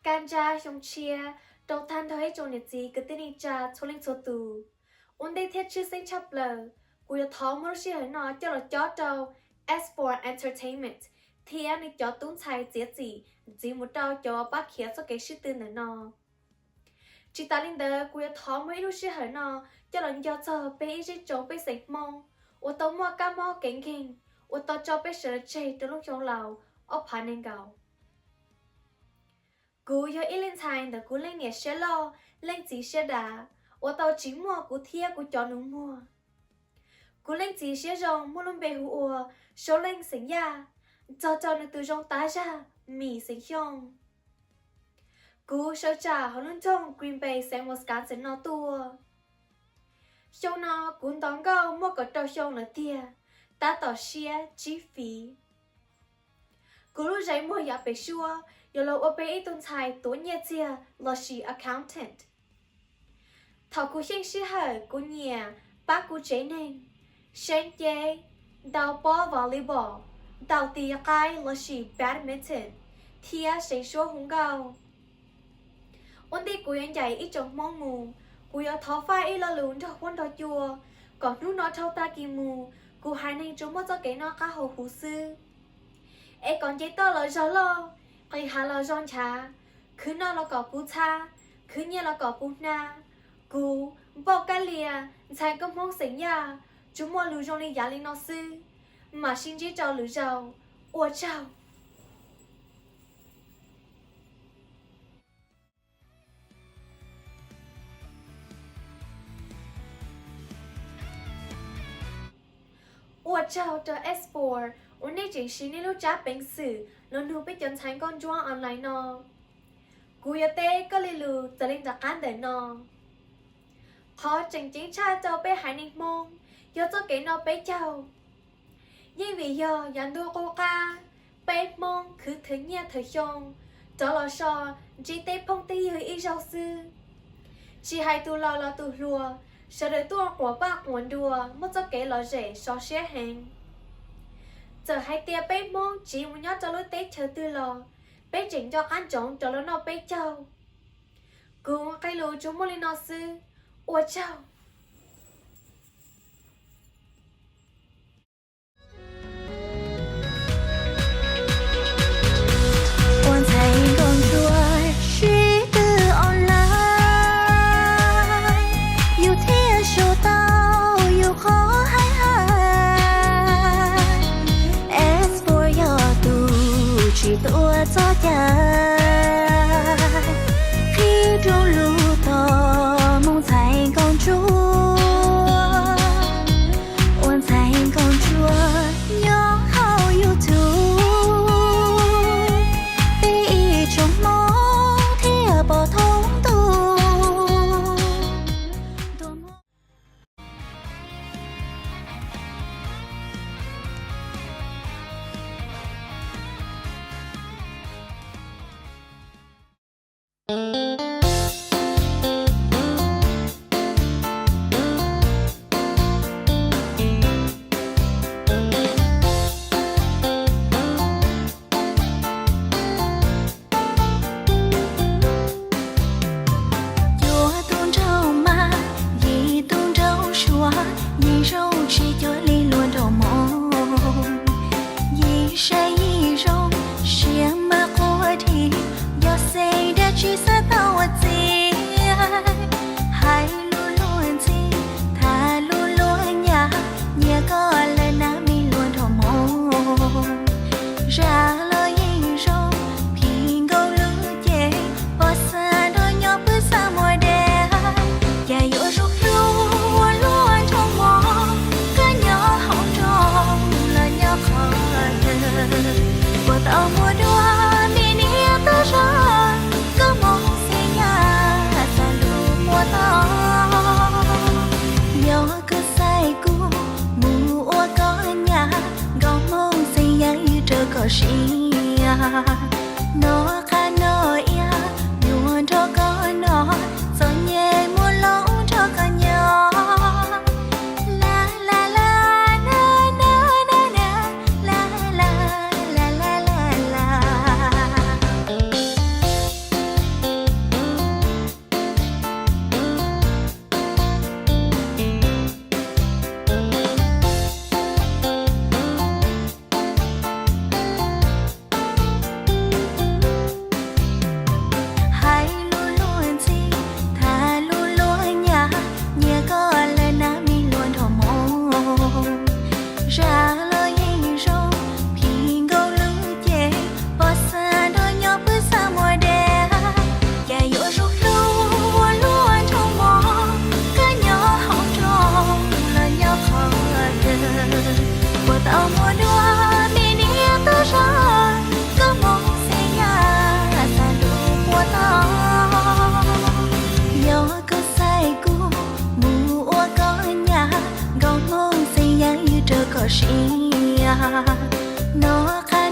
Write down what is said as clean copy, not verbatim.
Ganja trong chia, đầu than thôi trong nhiệt gì cứ tin đi cha cho lên số tù. Ôn đây thiết chữ sinh chấp lờ, cú yo tháo mua xí hơi nó cho là chó trâu S4 Entertainment. Thì anh đi chó tún xài gì một trâu cho bác khía cho cái sự tư nữa nó. Chỉ ta linh đờ cú yo tháo mua xí hơi nó cho là do cho bé ít chỗ bé sạch mong. Ô tao mua cá mò kinh, ô tao cho bé sợ chơi từ lúc trong lầu, ốp phá nên gạo. Cú yo ít lên thành đờ cú lên nhẹ xe lo, lên chỉ xe đá, ô tao chỉ mua cú thia cú cho nó mua. Cú lên chỉ xe rong mua luôn bề hù ua, số lên sinh ya, cho nó từ rong tá ra, mì sinh hiong. Cú sợ trả họ luôn trong Green Bay sang Wisconsin nó tua. Xong nó cũng đón gạo mua có trâu xong nữa tia, ta tỏ xe chi phí. Cú lúc giấy mua giá bế xua, giờ lâu ở bế ít tôn thai tố nhẹ tia là she accountant. Thảo cú xanh sư hở cú nhẹ, bác cú chế nên. Sáng chế, đào bó volleyball, đào tìa cái là she badminton, thia sáng xua hung gạo. Ôn đi cú yên dạy ít trong mong mù, cú yo tháo phai ít là lún cho quân đó chùa, còn lúc nó thâu ta kỳ mù, cú hai nên chúng mất cho cái nó cá hồ hú sư. Ê còn giấy tờ là gió lo, cái hà là giòn trà, cứ nó là có cú cha, cứ như là có cú na, cú bỏ cái lìa, chạy công mong sinh ya, chúng mua lưu trong lý giá lên nó sư, mà xin chỉ cho lưu giàu, ủa chào. Ủa chào cho S4, ổn định chính sĩ nên lúc trả bệnh sử, lần hữu biết chân thành con chua online nó. Cú ya tê có lì lù, trở lên đặc án để nó. Khó trình chính cha cho bé hải ninh mông, do cho cái nó bé chào. Nhưng vì giờ dàn đua cô ca, bé mông cứ thứ nhẹ thời xong, cho lo so, chỉ tê phong tê hơi ý rau sư. Chỉ hai tu lo là tu lùa, sợ đợi tu của bác muốn đùa, mất cho cái lo rẻ so xe hàng. Giờ hai tia bé mong chỉ muốn nhớ cho lối tết chờ tư lo, bé chỉnh cho ăn trống cho nó bé châu. Cứ cái lối chúng mua lên nó sư, ủa châu. cho cha khi trong lũ to mong thành con chúa ôn thành con chúa nhớ hao YouTube bị trong mong thì bỏ thông tu nó khá nó ia luôn cho con nó rồi nhẹ muốn lỗ cho con nhỏ la la la na na na na la la la la la la nó khá